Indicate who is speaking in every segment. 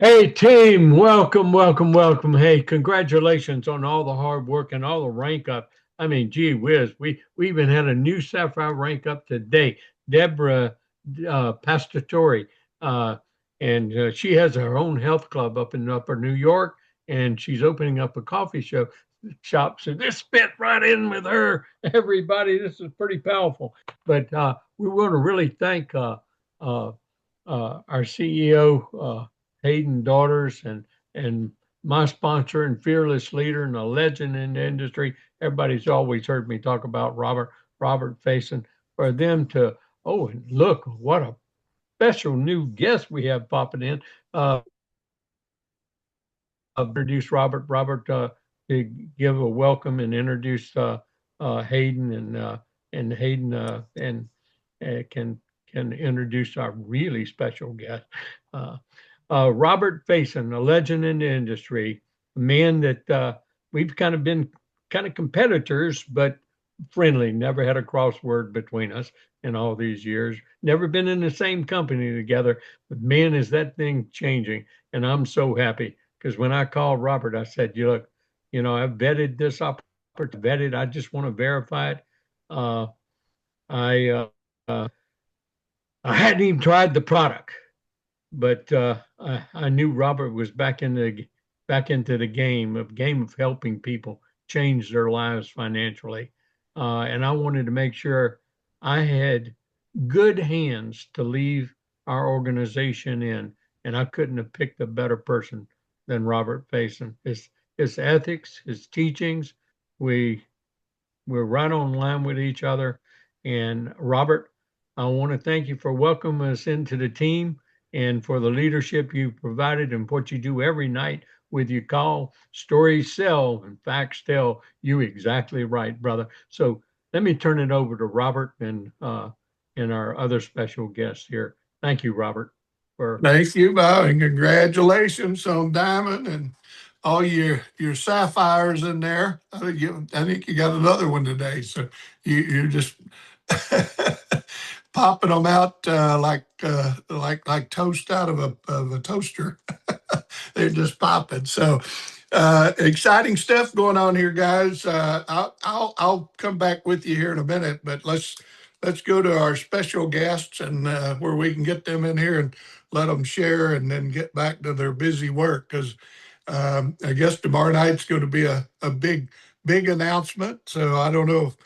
Speaker 1: Hey team, welcome, welcome, welcome. Hey, congratulations on all the hard work and all the rank up. I mean, gee whiz, we even had a new Sapphire rank up today. Deborah Pastatori, uh, and she has her own health club up in Upper New York, and she's opening up a coffee shop. So this fit right in with her. Everybody, this is pretty powerful. But we want to really thank uh, our CEO. Hayden Daughters and my sponsor and fearless leader and a legend in the industry. Everybody's always heard me talk about Robert Faison. For them to and look what a special new guest we have popping in. Introduce Robert to give a welcome and introduce Hayden and Hayden can introduce our really special guest. Uh, Robert Faison, a legend in the industry, a man that we've kind of been kind of competitors, but friendly, never had a crossword between us in all these years, never been in the same company together. But man, is that thing changing. And I'm so happy because when I called Robert, I said, you look, I've vetted this opportunity, vetted, I just want to verify it. Uh, I, uh, I hadn't even tried the product but I knew Robert was back into the game of helping people change their lives financially, and I wanted to make sure I had good hands to leave our organization in, and I couldn't have picked a better person than Robert Faison. His ethics, his teachings, we we're right on line with each other. And Robert, I want to thank you for welcoming us into the team and for the leadership you've provided and what you do every night with your call. Stories sell and facts tell. You exactly right, brother. So let me turn it over to Robert and our other special guests here. Thank you, Robert, for
Speaker 2: Thank you, Bob, and congratulations on Diamond and all your sapphires in there. I think you got another one today, so you're just popping them out like toast out of a toaster. They're just popping. So exciting stuff going on here, guys. I'll come back with you here in a minute, but let's go to our special guests and where we can get them in here and let them share, and then get back to their busy work because I guess tomorrow night's going to be a big announcement. So I don't know if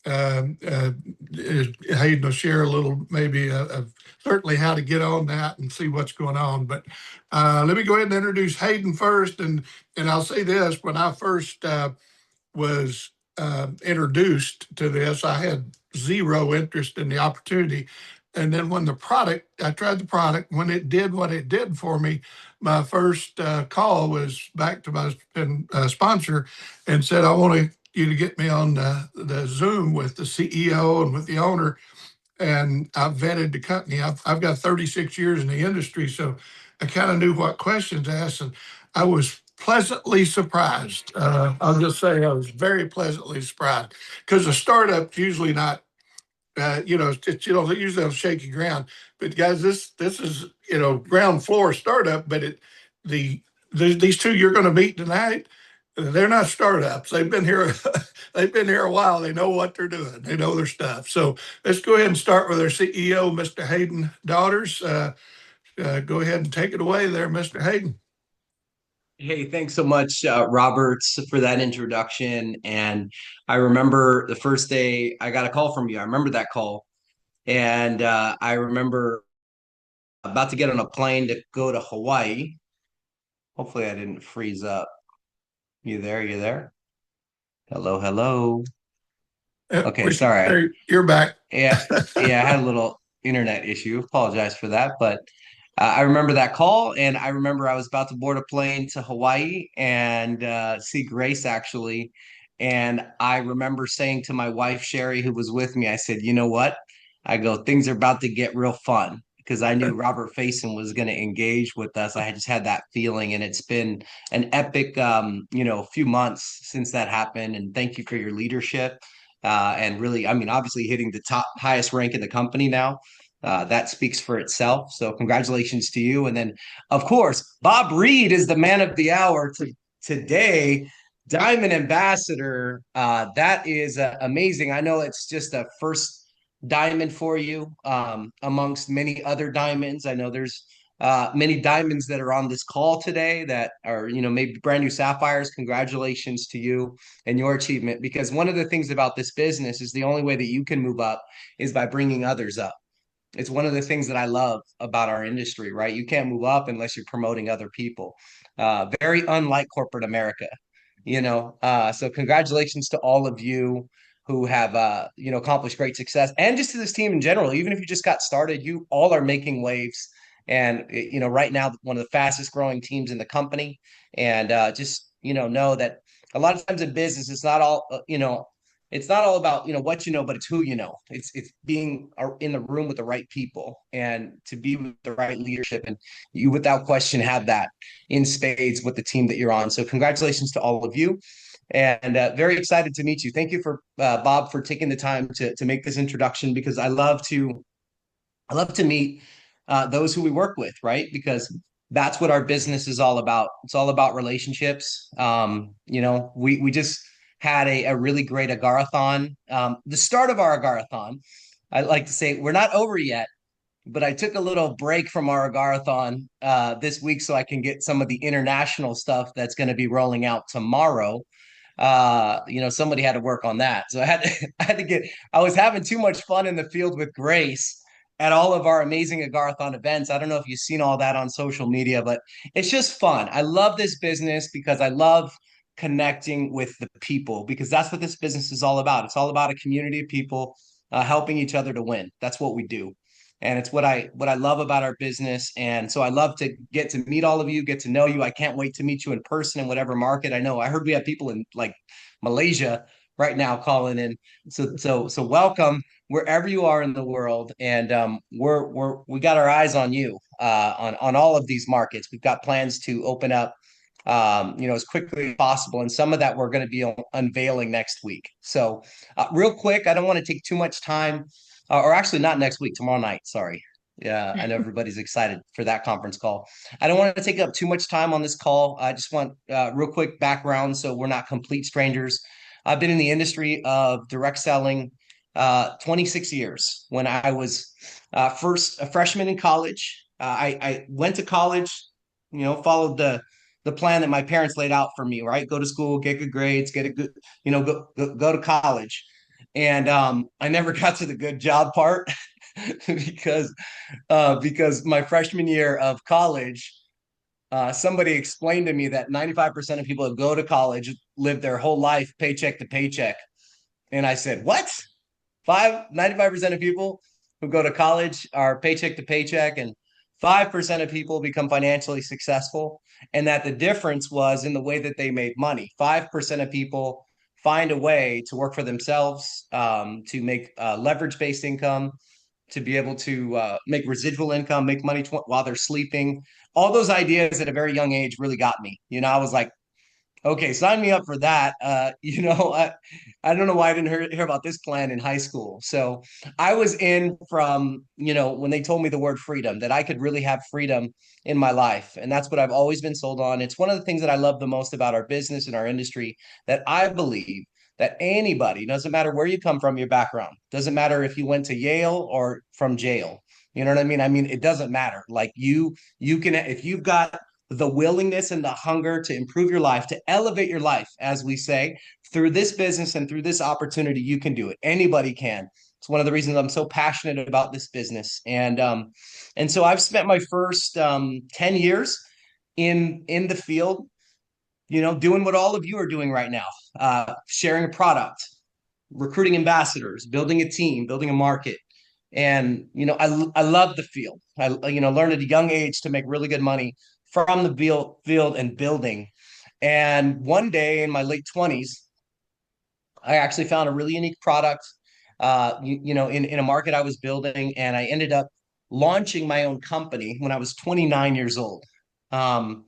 Speaker 2: Hayden will share a little, maybe certainly how to get on that and see what's going on. But let me go ahead and introduce Hayden first, and I'll say this: when I first was introduced to this, I had zero interest in the opportunity. And then when I tried the product, when it did what it did for me, my first call was back to my sponsor and said, I want you to get me on the Zoom with the CEO and with the owner. And I've vetted the company. I've got 36 years in the industry, so I kind of knew what questions to ask. And I was pleasantly surprised. I'll just say I was very pleasantly surprised because a startup's usually not, usually on shaky ground. But guys, this is ground floor startup. But these two you're going to meet tonight, they're not startups. They've been here. They've been here a while. They know what they're doing. They know their stuff. So let's go ahead and start with our CEO, Mr. Hayden Daughters. Go ahead and take it away there, Mr. Hayden.
Speaker 3: Hey, thanks so much, Roberts, for that introduction. And I remember the first day I got a call from you. I remember that call. And I remember about to get on a plane to go to Hawaii. Hopefully, I didn't freeze up. You there? You there? Hello, hello. Okay, sorry.
Speaker 2: You're back.
Speaker 3: Yeah, yeah, I had a little internet issue. Apologize for that. But I remember that call, and I remember I was about to board a plane to Hawaii and see Grace actually. And I remember saying to my wife, Sherry, who was with me, I said, you know what? I go, things are about to get real fun because I knew Robert Faison was going to engage with us. I had just had that feeling, and it's been an epic, few months since that happened. And thank you for your leadership. And really, I mean, obviously hitting the top highest rank in the company now. that speaks for itself. So congratulations to you. And then, of course, Bob Reed is the man of the hour today. Diamond Ambassador. That is amazing. I know it's just a first diamond for you amongst many other diamonds. I know there's many diamonds that are on this call today that are, maybe brand new sapphires. Congratulations to you and your achievement, because one of the things about this business is the only way that you can move up is by bringing others up. It's one of the things that I love about our industry, right? You can't move up unless you're promoting other people. Very unlike corporate America, So congratulations to all of you who have, accomplished great success, and just to this team in general. Even if you just got started, you all are making waves. And, right now, one of the fastest growing teams in the company. And just, know that a lot of times in business, it's not all about what you know, but it's who you know. It's being in the room with the right people and to be with the right leadership, and you without question have that in spades with the team that you're on. So congratulations to all of you, and very excited to meet you. Thank you for Bob for taking the time to make this introduction, because I love to meet those who we work with, right? Because that's what our business is all about. It's all about relationships. We just had a really great Agarathon. The start of our Agarathon, I like to say we're not over yet, but I took a little break from our Agarathon this week so I can get some of the international stuff that's going to be rolling out tomorrow. Somebody had to work on that. So I was having too much fun in the field with Grace at all of our amazing Agarathon events. I don't know if you've seen all that on social media, but it's just fun. I love this business because I love connecting with the people, because that's what this business is all about. It's all about a community of people helping each other to win. That's what we do. And it's what I love about our business. And so I love to get to meet all of you, get to know you. I can't wait to meet you in person in whatever market. I know I heard we have people in like Malaysia right now calling in. So welcome wherever you are in the world. And we got our eyes on you on all of these markets. We've got plans to open up as quickly as possible. And some of that we're going to be unveiling next week. So real quick, I don't want to take too much time, or actually not next week, tomorrow night. Sorry. Yeah, I know everybody's excited for that conference call. I don't want to take up too much time on this call. I just want real quick background so we're not complete strangers. I've been in the industry of direct selling 26 years. When I was first a freshman in college, I went to college, followed the plan that my parents laid out for me, right? Go to school, get good grades, get a good, go to college. And I never got to the good job part because my freshman year of college, somebody explained to me that 95% of people who go to college live their whole life paycheck to paycheck. And I said, what? 95% of people who go to college are paycheck to paycheck, and 5% of people become financially successful. And that the difference was in the way that they made money. 5% of people find a way to work for themselves, to make leverage-based income, to be able to make residual income, make money while they're sleeping. All those ideas at a very young age really got me. I was like, okay, sign me up for that. I don't know why I didn't hear about this plan in high school. So I was in from, when they told me the word freedom, that I could really have freedom in my life. And that's what I've always been sold on. It's one of the things that I love the most about our business and our industry, that I believe that anybody, doesn't matter where you come from, your background, doesn't matter if you went to Yale or from jail. You know what I mean? I mean, it doesn't matter. Like you can, if you've got the willingness and the hunger to improve your life, to elevate your life, as we say, through this business and through this opportunity, you can do it. Anybody can. It's one of the reasons I'm so passionate about this business. And so I've spent my first 10 years in the field, doing what all of you are doing right now, sharing a product, recruiting ambassadors, building a team, building a market. And, I love the field. I, learned at a young age to make really good money from the field and building. And one day in my late 20s, I actually found a really unique product, in a market I was building. And I ended up launching my own company when I was 29 years old. And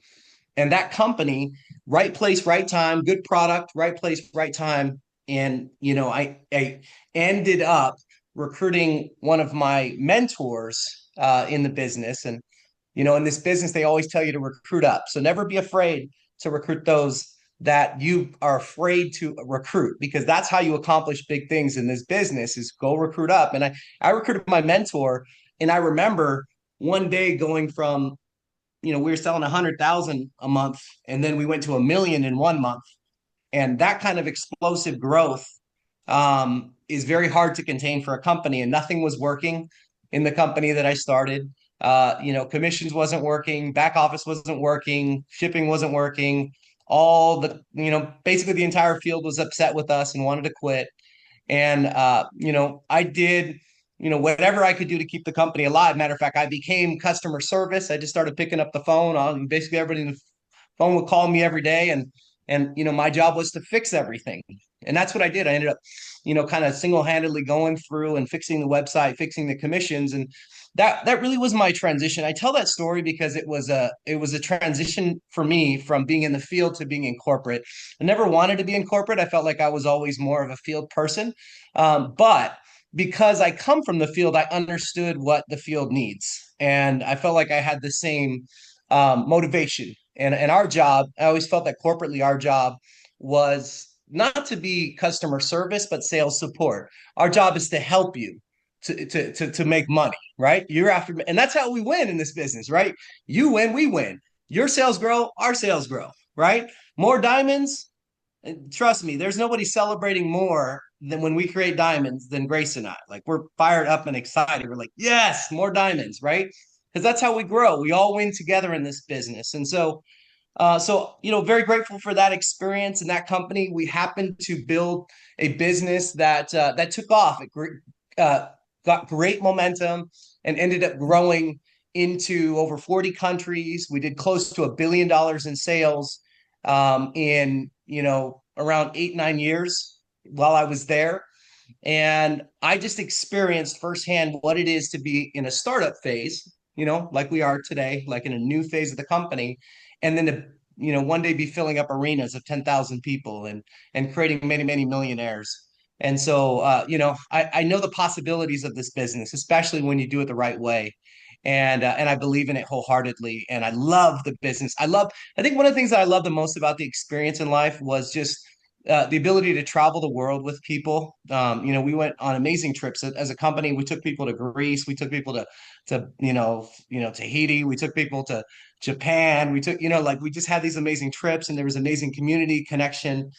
Speaker 3: that company, right place, right time, good product, right place, right time. And, I ended up recruiting one of my mentors in the business. And, in this business, they always tell you to recruit up. So never be afraid to recruit those that you are afraid to recruit, because that's how you accomplish big things in this business, is go recruit up. And I recruited my mentor, and I remember one day going from, we were selling 100,000 a month, and then we went to 1 million in 1 month. And that kind of explosive growth is very hard to contain for a company. And nothing was working in the company that I started. Commissions wasn't working, back office wasn't working, shipping wasn't working. All the, basically the entire field was upset with us and wanted to quit. And, I did, whatever I could do to keep the company alive. Matter of fact, I became customer service. I just started picking up the phone on basically everybody in the phone would call me every day, and my job was to fix everything. And that's what I did. I ended up, kind of single-handedly going through and fixing the website, fixing the commissions. And that really was my transition. I tell that story because it was a transition for me from being in the field to being in corporate. I never wanted to be in corporate. I felt like I was always more of a field person. But because I come from the field, I understood what the field needs. And I felt like I had the same motivation. And our job, I always felt that corporately our job was not to be customer service, but sales support. Our job is to help you to make money, right? Year after, and that's how we win in this business, right? You win, we win. Your sales grow, our sales grow, right? More diamonds. Trust me, there's nobody celebrating more than when we create diamonds than Grace and I. Like, we're fired up and excited. We're like, yes, more diamonds, right? Because that's how we grow. We all win together in this business. And very grateful for that experience and that company. We happened to build a business that took off. It got great momentum and ended up growing into over 40 countries. We did close to $1 billion in sales in around 8-9 years while I was there. And I just experienced firsthand what it is to be in a startup phase, like we are today, like in a new phase of the company, and then to, one day be filling up arenas of 10,000 people and creating many, many millionaires. And so, I know the possibilities of this business, especially when you do it the right way. And I believe in it wholeheartedly. And I love the business. I think one of the things that I love the most about the experience in life was just the ability to travel the world with people. We went on amazing trips as a company. We took people to Greece. We took people to Tahiti. We took people to Japan. We took, we just had these amazing trips, and there was amazing community connection.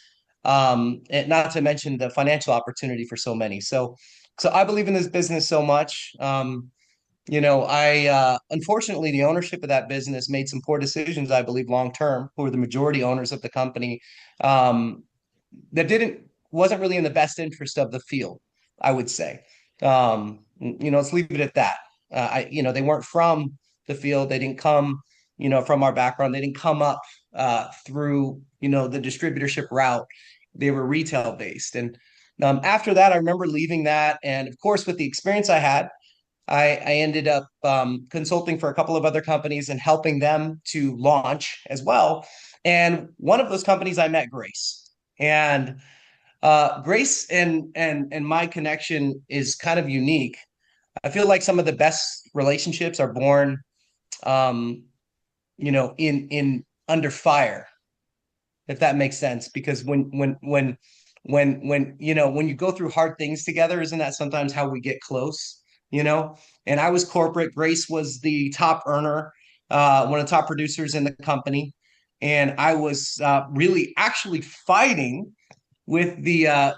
Speaker 3: And not to mention the financial opportunity for so many. So I believe in this business so much. I unfortunately, the ownership of that business made some poor decisions, I believe, long term, who were the majority owners of the company, that didn't wasn't really in the best interest of the field, I would say. Let's leave it at that. They weren't from the field. They didn't come, from our background. They didn't come up through, the distributorship route. They were retail based. And after that, I remember leaving that. And of course, with the experience I had, I ended up consulting for a couple of other companies and helping them to launch as well. And one of those companies, I met Grace. And Grace and my connection is kind of unique. I feel like some of the best relationships are born, in under fire, if that makes sense. Because when you go through hard things together, isn't that sometimes how we get close? And I was corporate. Grace was the top earner, one of the top producers in the company. And I was really actually fighting with the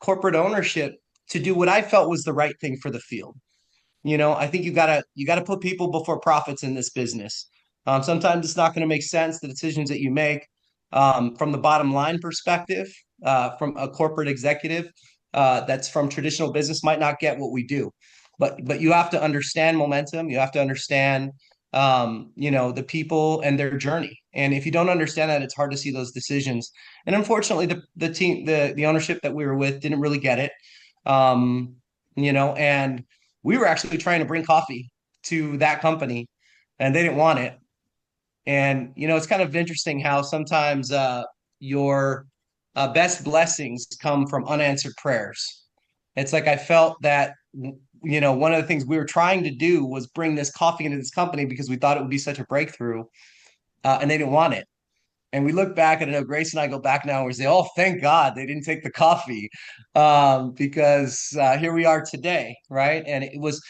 Speaker 3: corporate ownership to do what I felt was the right thing for the field. I think you gotta put people before profits in this business. Sometimes it's not going to make sense, the decisions that you make, from the bottom line perspective, from a corporate executive that's from traditional business might not get what we do. But you have to understand momentum. You have to understand, the people and their journey. And if you don't understand that, it's hard to see those decisions. And unfortunately, the team, the ownership that we were with didn't really get it. And we were actually trying to bring coffee to that company, and they didn't want it. And it's kind of interesting how sometimes your best blessings come from unanswered prayers. It's like I felt that, one of the things we were trying to do was bring this coffee into this company because we thought it would be such a breakthrough, and they didn't want it. And we look back, and I know Grace and I go back now and we say, "Oh, thank God they didn't take the coffee," because here we are today, right? And it was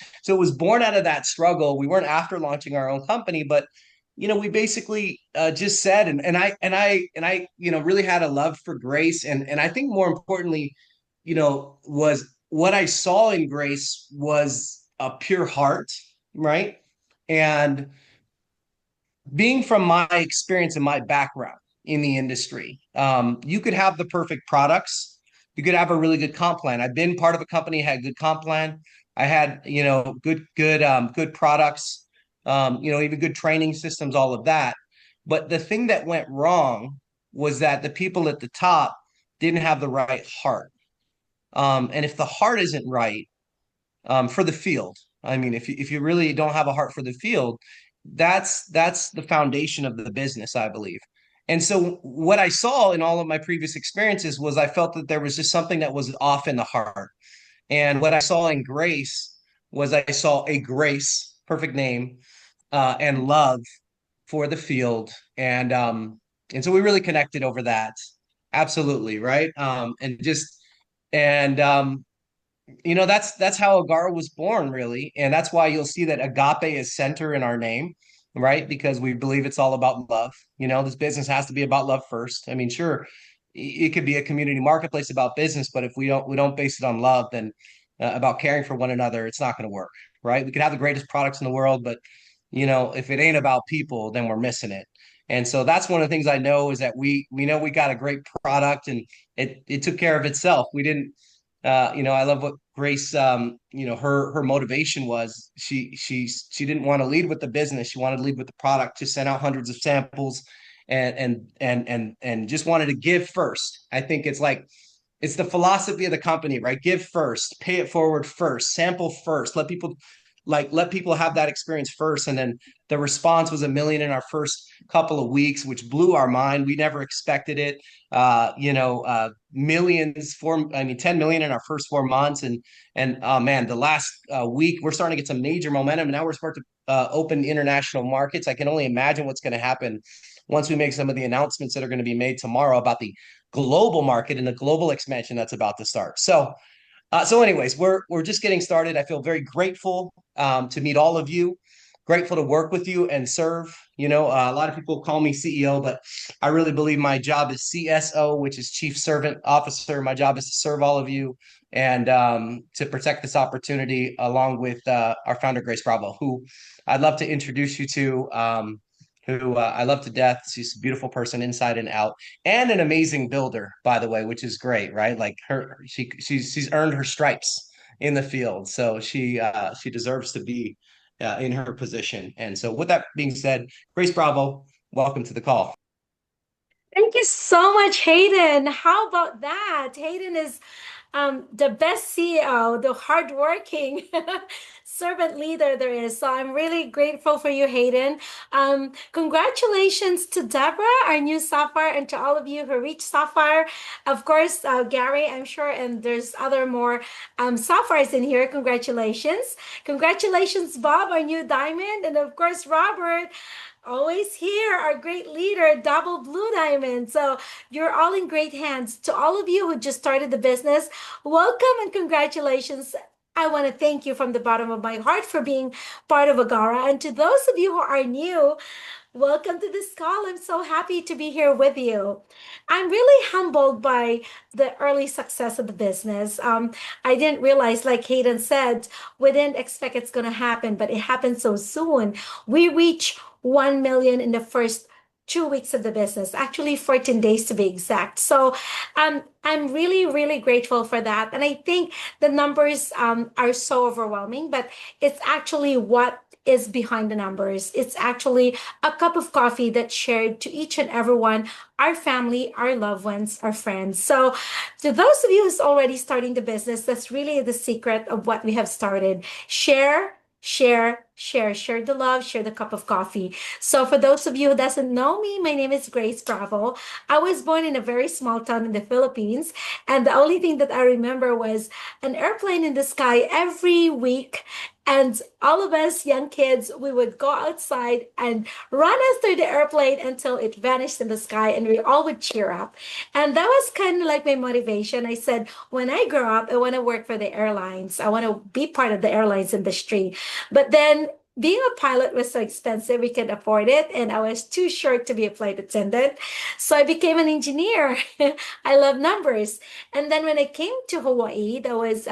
Speaker 3: born out of that struggle. We weren't after launching our own company, but we basically just said, and I really had a love for Grace, and I think more importantly, was what I saw in Grace was a pure heart, right? And being from my experience and my background in the industry, you could have the perfect products. You could have a really good comp plan. I've been part of a company, had a good comp plan. I had, good products, even good training systems, all of that. But the thing that went wrong was that the people at the top didn't have the right heart. And if the heart isn't right, for the field. I mean, if you really don't have a heart for the field, that's the foundation of the business, I believe. And so what I saw in all of my previous experiences was I felt that there was just something that was off in the heart. And what I saw in Grace was I saw a grace, perfect name, and love for the field. And so we really connected over that. Absolutely, right? And that's how Agara was born, really, and that's why you'll see that agape is center in our name, right? Because we believe it's all about love. This business has to be about love first. I mean, sure, it could be a community marketplace about business, but if we don't base it on love, then about caring for one another, it's not going to work, right? We could have the greatest products in the world, but if it ain't about people, then we're missing it. And so that's one of the things I know is that we know we got a great product, and it took care of itself. We didn't I love what Grace, her motivation was. She didn't want to lead with the business. She wanted to lead with the product. Just sent out hundreds of samples, and just wanted to give first. I think it's the philosophy of the company, right? Give first, pay it forward first, sample first, let people have that experience first. And then the response was 1 million in our first couple of weeks, which blew our mind. We never expected it. Millions, 10 million in our first 4 months. And oh man, the last week we're starting to get some major momentum. And now we're starting to open international markets. I can only imagine what's going to happen once we make some of the announcements that are going to be made tomorrow about the global market and the global expansion that's about to start. So anyways, we're just getting started. I feel very grateful to meet all of you. Grateful to work with you and serve. A lot of people call me CEO, but I really believe my job is CSO, which is Chief Servant Officer. My job is to serve all of you and to protect this opportunity, along with our founder Grace Bravo, who I'd love to introduce you to. Who I love to death. She's a beautiful person inside and out, and an amazing builder, by the way, which is great, right? Like she's earned her stripes in the field, so she deserves to be in her position. And so, with that being said, Grace Bravo, welcome to the call.
Speaker 4: Thank you so much, Hayden. How about that? Hayden is the best CEO, the hardworking servant leader there is. So I'm really grateful for you, Hayden. Congratulations to Deborah, our new Sapphire, and to all of you who reached Sapphire. Of course, Gary, I'm sure, and there's other more Sapphires in here. Congratulations. Congratulations, Bob, our new Diamond. And of course, Robert, always here, our great leader, Double Blue Diamond. So you're all in great hands. To all of you who just started the business, welcome and congratulations. I want to thank you from the bottom of my heart for being part of Agara. And to those of you who are new, welcome to this call. I'm so happy to be here with you. I'm really humbled by the early success of the business. I didn't realize, like Hayden said, we didn't expect it's going to happen, but it happened so soon. We reached 1 million in the first 2 weeks of the business, actually 14 days to be exact. So I'm really, really grateful for that. And I think the numbers are so overwhelming, but it's actually what is behind the numbers. It's actually a cup of coffee that's shared to each and everyone, our family, our loved ones, our friends. So to those of you who's already starting the business, that's really the secret of what we have started. Share, share, share the love, share the cup of coffee. So for those of you who doesn't know me, my name is Grace Bravo. I was born in a very small town in the Philippines, and the only thing that I remember was an airplane in the sky every week. And all of us young kids, we would go outside and run after the airplane until it vanished in the sky, and we all would cheer up. And that was kind of like my motivation. I said, when I grow up, I want to work for the airlines. I want to be part of the airlines industry. But then being a pilot was so expensive, we could afford it. And I was too short to be a flight attendant. So I became an engineer. I love numbers. And then when I came to Hawaii, that was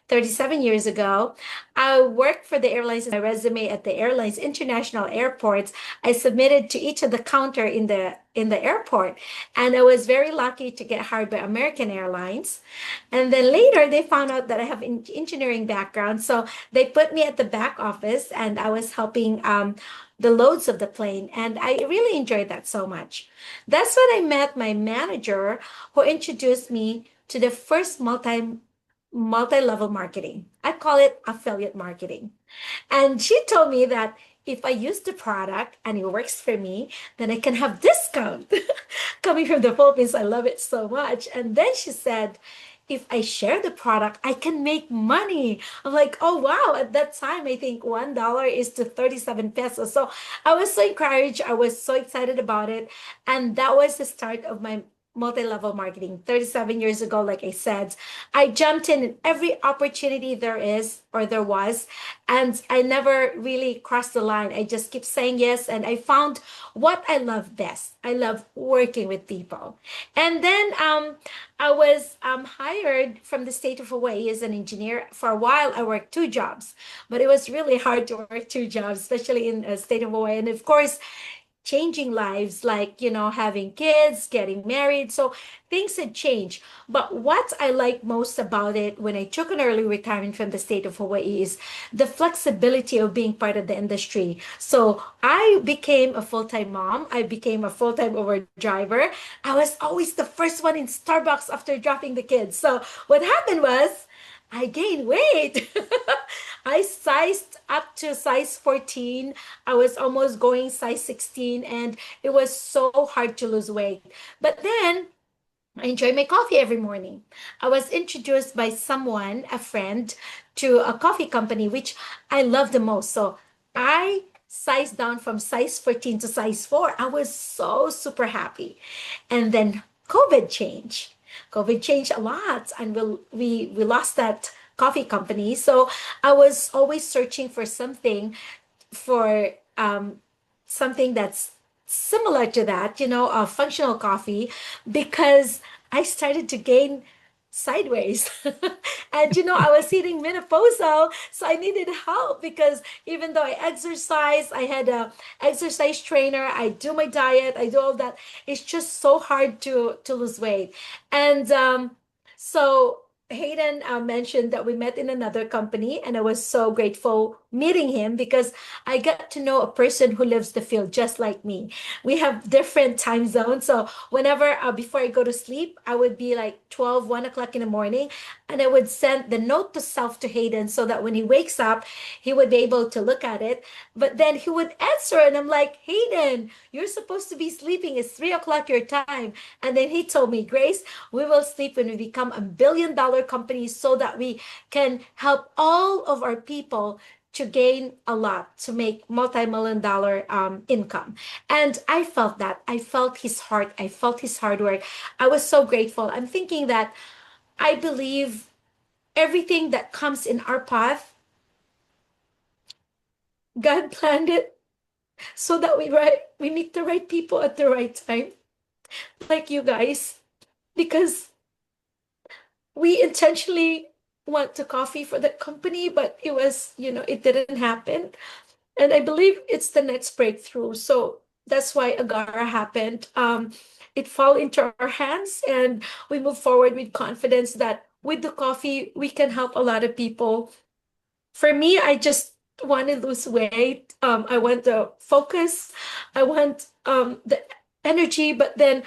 Speaker 4: 37 years ago, I worked for the airlines. My resume at the airlines international airports, I submitted to each of the counter in the airport. And I was very lucky to get hired by American Airlines. And then later they found out that I have an engineering background. So they put me at the back office and I was helping the loads of the plane. And I really enjoyed that so much. That's when I met my manager who introduced me to the first multi-level marketing. I call it affiliate marketing. And she told me that if I use the product and it works for me, then I can have discount. Coming from the Philippines, I love it so much. And then she said, if I share the product, I can make money. I'm like, oh wow. At that time, I think $1 is to 37 pesos. So I was so encouraged. I was so excited about it. And that was the start of my multi-level marketing 37 years ago. Like I said, I jumped in every opportunity there is or there was, and I never really crossed the line. I just keep saying yes, and I found what I love best. I love working with people. And then I was hired from the state of Hawaii as an engineer. For a while, I worked two jobs, but it was really hard to work two jobs, especially in the state of Hawaii. And of course, changing lives, like, having kids, getting married. So things had changed. But what I like most about it when I took an early retirement from the state of Hawaii is the flexibility of being part of the industry. So I became a full-time mom. I became a full-time Uber driver. I was always the first one in Starbucks after dropping the kids. So what happened was I gained weight. I sized up to size 14. I was almost going size 16, and it was so hard to lose weight. But then I enjoy my coffee every morning. I was introduced by someone, a friend, to a coffee company, which I love the most. So I sized down from size 14 to size 4. I was so super happy. And then COVID changed. COVID changed a lot, and we lost that coffee company. So I was always searching for for something that's similar to that, a functional coffee, because I started to gain sideways. And I was hitting menopausal, so I needed help because even though I exercise, I had a exercise trainer, I do my diet, I do all that. It's just so hard to lose weight. And so Hayden mentioned that we met in another company, and I was so grateful meeting him because I got to know a person who lives the field just like me. We have different time zones. So whenever, before I go to sleep, I would be like 12, 1 o'clock in the morning, and I would send the note to self to Hayden so that when he wakes up, he would be able to look at it. But then he would answer, and I'm like, Hayden, you're supposed to be sleeping. It's 3 o'clock your time. And then he told me, Grace, we will sleep when we become $1 billion company so that we can help all of our people to gain a lot, to make multi-million dollar income. And I felt that. I felt his heart. I felt his hard work. I was so grateful. I'm thinking that I believe everything that comes in our path, God planned it so that we meet the right people at the right time, like you guys, because we intentionally went to coffee for the company, but it was, it didn't happen. And I believe it's the next breakthrough. So that's why Agara happened. It fell into our hands, and we move forward with confidence that with the coffee, we can help a lot of people. For me, I just want to lose weight. I want the focus. I want the energy. But then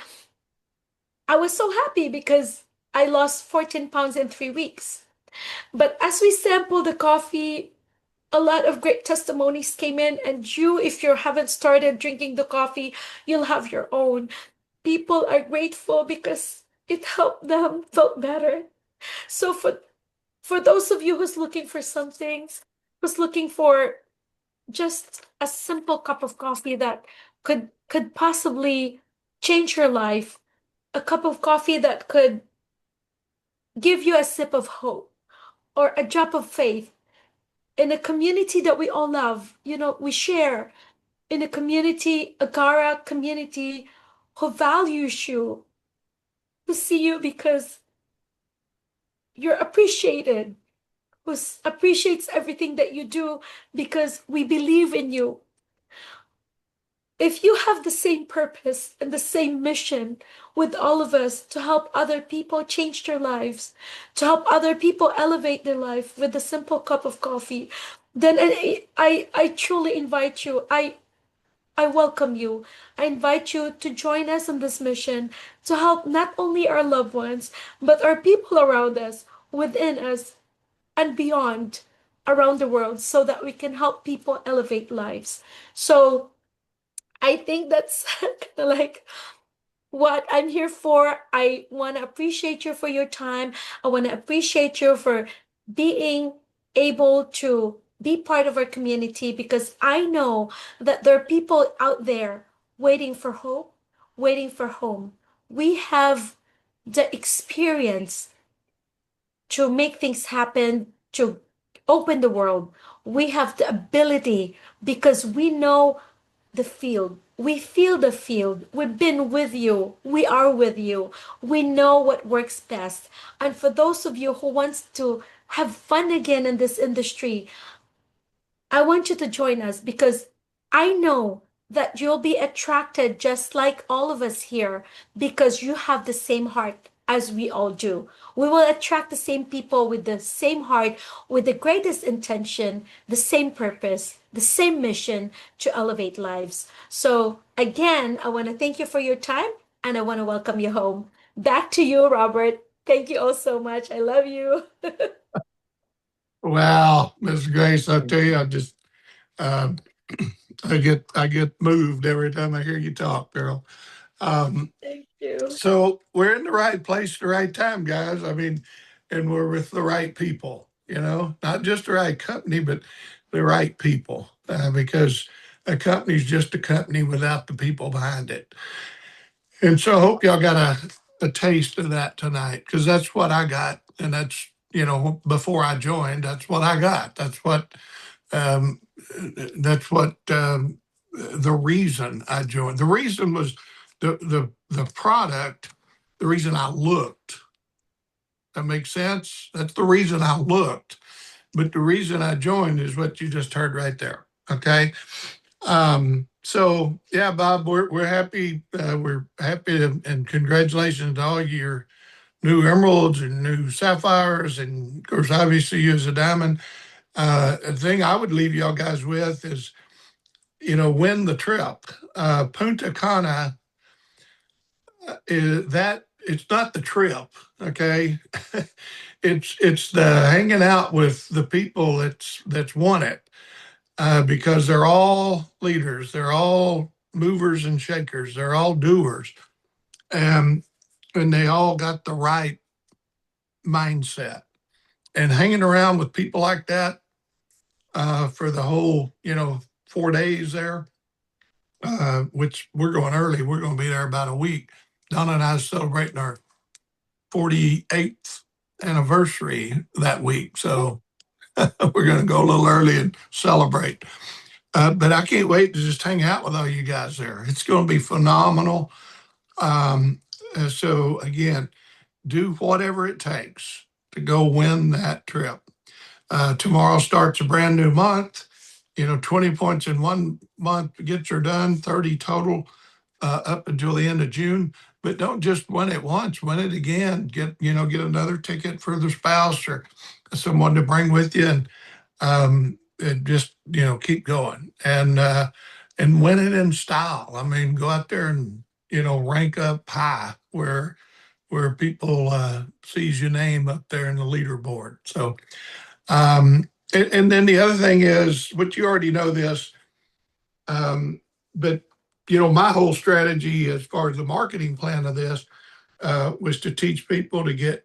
Speaker 4: I was so happy because I lost 14 pounds in 3 weeks. But as we sample the coffee, a lot of great testimonies came in, and you, if you haven't started drinking the coffee, you'll have your own. People are grateful because it helped them feel better. So for those of you who's looking for something, who's looking for just a simple cup of coffee that could possibly change your life, a cup of coffee that could give you a sip of hope or a drop of faith in a community that we all love. We share in a community, a Gara community, who values you, who see you because you're appreciated, who appreciates everything that you do because we believe in you. If you have the same purpose and the same mission with all of us to help other people change their lives, to help other people elevate their life with a simple cup of coffee, then I truly invite you. I welcome you. I invite you to join us in this mission to help not only our loved ones, but our people around us, within us, and beyond, around the world, so that we can help people elevate lives. So I think that's kind of like what I'm here for. I want to appreciate you for your time. I want to appreciate you for being able to be part of our community, because I know that there are people out there waiting for hope, waiting for home. We have the experience to make things happen, to open the world. We have the ability because we know the field. We feel the field. We've been with you. We are with you. We know what works best. And for those of you who wants to have fun again in this industry, I want you to join us, because I know that you'll be attracted just like all of us here, because you have the same heart as we all do. We will attract the same people with the same heart, with the greatest intention, the same purpose, the same mission to elevate lives. So, again, I want to thank you for your time, and I want to welcome you home. Back to you, Robert. Thank you all so much. I love you.
Speaker 2: Wow, Miss Grace, I tell you, I just uh, I get moved every time I hear you talk, girl. Um,
Speaker 4: Thank you.
Speaker 2: so we're in the right place at the right time, guys. I mean, and we're with the right people. Not just the right company, but the right people. Because a company's just a company without the people behind it. And so I hope y'all got a taste of that tonight, because that's what I got. And that's, before I joined, that's what I got. Um, that's what the reason I joined. The reason was the product, the reason I looked. That makes sense? That's the reason I looked. But the reason I joined is what you just heard right there. Okay. So yeah, Bob, we're happy. We're happy and congratulations to all your new emeralds and new sapphires, and of course, obviously you as a diamond. The thing I would leave y'all guys with is, win the trip. Punta Cana is that it's not the trip, okay? It's the hanging out with the people that's won it. Because they're all leaders, they're all movers and shakers, they're all doers, and they all got the right mindset. And hanging around with people like that for the whole 4 days there, which we're going early, we're going to be there about a week. Donna and I are celebrating our 48th anniversary that week, so we're going to go a little early and celebrate. But I can't wait to just hang out with all you guys there. It's going to be phenomenal. So again, do whatever it takes to go win that trip. Tomorrow starts a brand new month. 20 points in one month gets her done, 30 total up until the end of June. But don't just win it once, win it again. Get another ticket for the spouse or someone to bring with you, and just keep going and win it in style. I mean, go out there and rank up high where people sees your name up there in the leaderboard. So And then the other thing is, what you already know this, but my whole strategy as far as the marketing plan of this was to teach people to get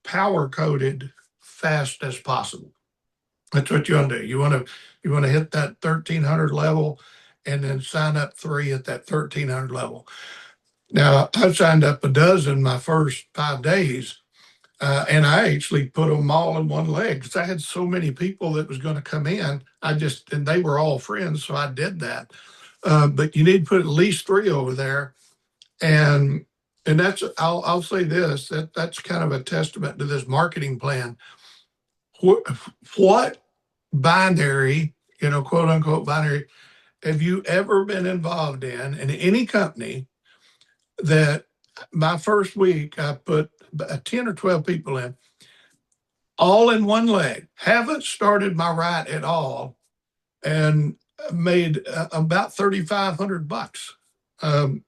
Speaker 2: power coded fast as possible. That's what you want to do. You want to hit that 1300 level, and then sign up 3 at that 1300 level. Now I signed up a dozen my first 5 days. And I actually put them all in one leg because I had so many people that was going to come in. And they were all friends, so I did that. But you need to put at least 3 over there, and I'll say this, that's kind of a testament to this marketing plan. What binary, quote unquote binary, have you ever been involved in any company that my first week I put 10 or 12 people in, all in one leg, haven't started my right at all, and made about $3,500. Um,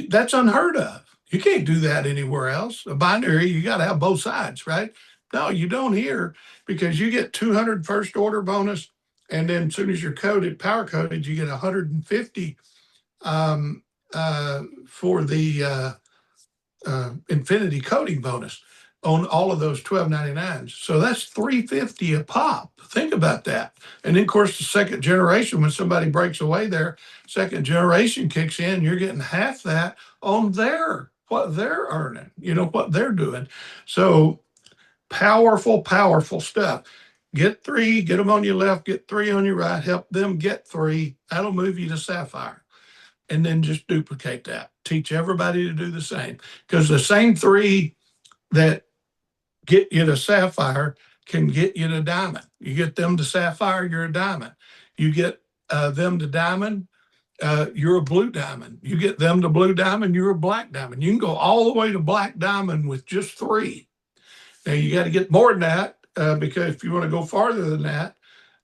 Speaker 2: that's unheard of. You can't do that anywhere else. A binary, you got to have both sides, right? No, you don't here, because you get 200 first order bonus, and then as soon as you're power coded, you get 150 for the infinity coding bonus on all of those 1299s. So that's 350 a pop. Think about that. And then of course the second generation, when somebody breaks away there, second generation kicks in, you're getting half that on what they're earning, what they're doing. So powerful, powerful stuff. Get 3, get them on your left, get 3 on your right, help them get 3. That'll move you to Sapphire. And then just duplicate that. Teach everybody to do the same. Because the same 3 that get you to Sapphire can get you to Diamond. You get them to Sapphire, you're a Diamond. You get them to Diamond, you're a Blue Diamond. You get them to Blue Diamond, you're a Black Diamond. You can go all the way to Black Diamond with just 3. Now you got to get more than that, because if you want to go farther than that,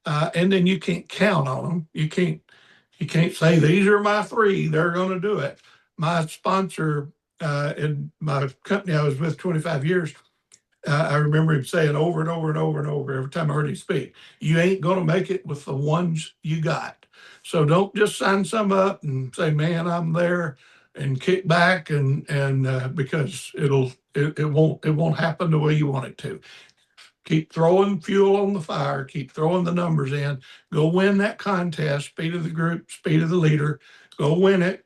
Speaker 2: and then you can't count on them. You can't say these are my 3. They're going to do it. My sponsor in my company I was with 25 years, I remember him saying over and over and over and over every time I heard him speak, you ain't going to make it with the ones you got. So don't just sign some up and say, man, I'm there, and kick back and because it won't happen the way you want it to. Keep throwing fuel on the fire, keep throwing the numbers in, go win that contest, speed of the group, speed of the leader, go win it,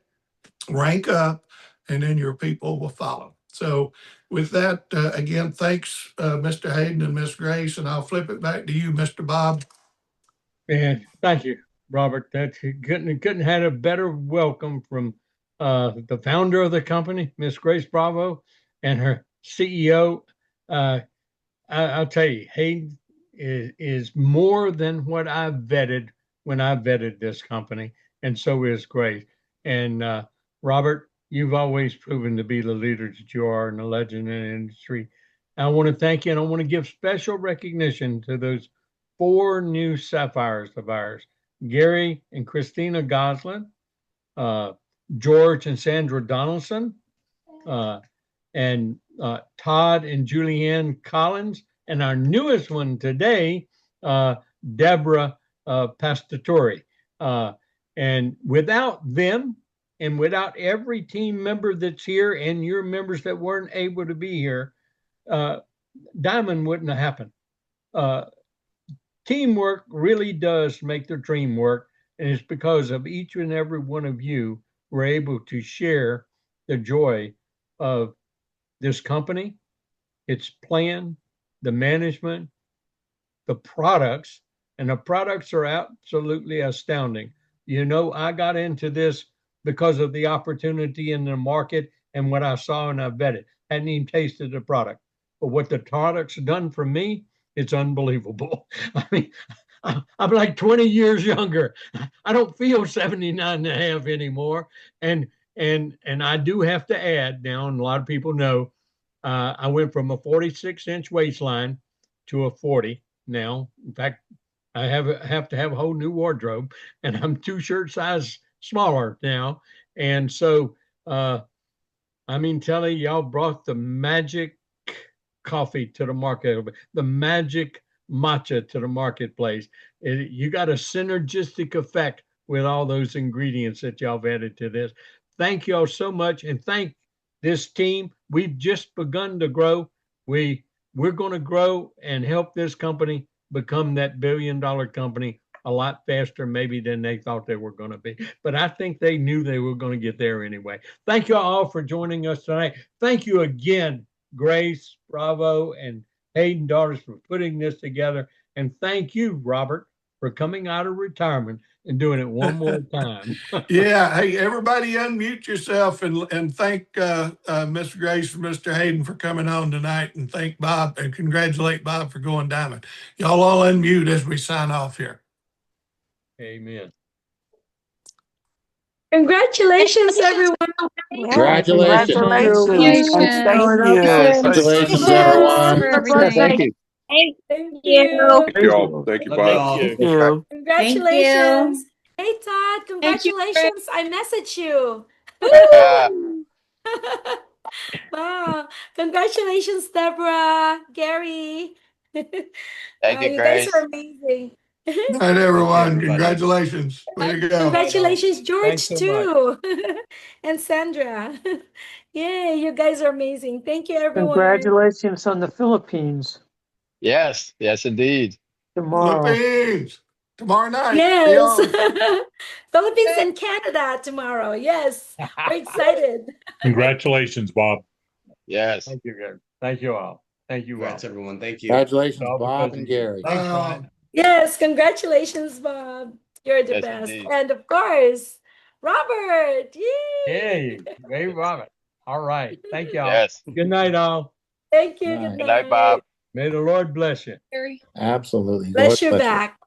Speaker 2: rank up, and then your people will follow. So with that, again, thanks, Mr. Hayden and Miss Grace, and I'll flip it back to you, Mr. Bob.
Speaker 1: And thank you, Robert. That couldn't had a better welcome from the founder of the company, Miss Grace Bravo, and her CEO. I'll tell you, Hayden is more than what I vetted when I vetted this company, and so is Grace. And Robert, you've always proven to be the leader that you are and a legend in the industry. I want to thank you, and I want to give special recognition to those 4 new sapphires of ours: Gary and Christina Goslin, uh, George and Sandra Donaldson, uh, and Todd and Julianne Collins, and our newest one today, Deborah Pastatori. And without them, and without every team member that's here and your members that weren't able to be here, Diamond wouldn't have happened. Teamwork really does make the dream work, and it's because of each and every one of you we're able to share the joy of this company, its plan, the management, the products, and the products are absolutely astounding. I got into this because of the opportunity in the market and what I saw and I vetted. Hadn't even tasted the product. But what the product's done for me, it's unbelievable. I mean, I'm like 20 years younger. I don't feel 79 and a half anymore. And I do have to add now, and a lot of people know, I went from a 46-inch waistline to a 40 now. In fact, I have to have a whole new wardrobe, and I'm 2 shirt size smaller now. And so, Telly, y'all brought the magic coffee to the market, the magic matcha to the marketplace. You got a synergistic effect with all those ingredients that y'all have added to this. Thank y'all so much, and thank this team. We've just begun to grow. We're going to grow and help this company become that billion-dollar company a lot faster maybe than they thought they were going to be. But I think they knew they were going to get there anyway. Thank you all for joining us tonight. Thank you again, Grace, Bravo, and Hayden Daughters for putting this together. And thank you, Robert, for coming out of retirement and doing it one more time.
Speaker 2: Yeah. Hey, everybody unmute yourself and thank Miss Grace and Mr. Hayden for coming on tonight, and thank Bob and congratulate Bob for going diamond. Y'all all unmute as we sign off here.
Speaker 1: Amen.
Speaker 4: Congratulations, everyone.
Speaker 5: Congratulations.
Speaker 6: Congratulations. And thank you.
Speaker 5: Congratulations, everyone.
Speaker 3: Thank you.
Speaker 4: Thank you.
Speaker 7: Thank you all. Thank you,
Speaker 3: Love you
Speaker 7: Bob.
Speaker 3: all.
Speaker 6: Thank you.
Speaker 4: Congratulations. Hey, Todd,
Speaker 8: Thank you,
Speaker 4: congratulations. I messaged you. Woo! Wow. Congratulations, Deborah, Gary.
Speaker 5: Thank you,
Speaker 4: You guys
Speaker 5: Grace.
Speaker 4: are amazing.
Speaker 2: Good night, everyone.
Speaker 3: everybody.
Speaker 2: Congratulations. Way to go.
Speaker 4: Congratulations, George,
Speaker 1: Thanks so
Speaker 4: too. And Sandra. Yay, you guys are amazing. Thank you, everyone.
Speaker 8: Congratulations on the Philippines
Speaker 5: Yes, yes, indeed.
Speaker 8: tomorrow.
Speaker 2: Philippines. Tomorrow night.
Speaker 4: Yes.
Speaker 2: Beyond.
Speaker 4: Philippines and Canada tomorrow. Yes. We're excited.
Speaker 7: Congratulations, Bob.
Speaker 5: Yes.
Speaker 1: Thank you, guys. Thank you all. Thank you all.
Speaker 3: Congrats, everyone. Thank you.
Speaker 5: Congratulations,
Speaker 1: All
Speaker 5: Bob
Speaker 1: because
Speaker 5: and
Speaker 1: of you.
Speaker 5: Gary.
Speaker 1: Thanks, Brian.
Speaker 4: Yes, congratulations, Bob. You're the
Speaker 5: Yes,
Speaker 4: best.
Speaker 5: indeed.
Speaker 4: And of course, Robert. Yay.
Speaker 1: Hey, hey, Robert. All right. Thank y'all.
Speaker 5: Yes.
Speaker 1: Good night, all.
Speaker 4: Thank you.
Speaker 5: Good
Speaker 4: Good
Speaker 5: night, Bob.
Speaker 1: May the Lord bless you.
Speaker 5: Absolutely. Lord
Speaker 4: Bless your
Speaker 5: bless you.
Speaker 4: back.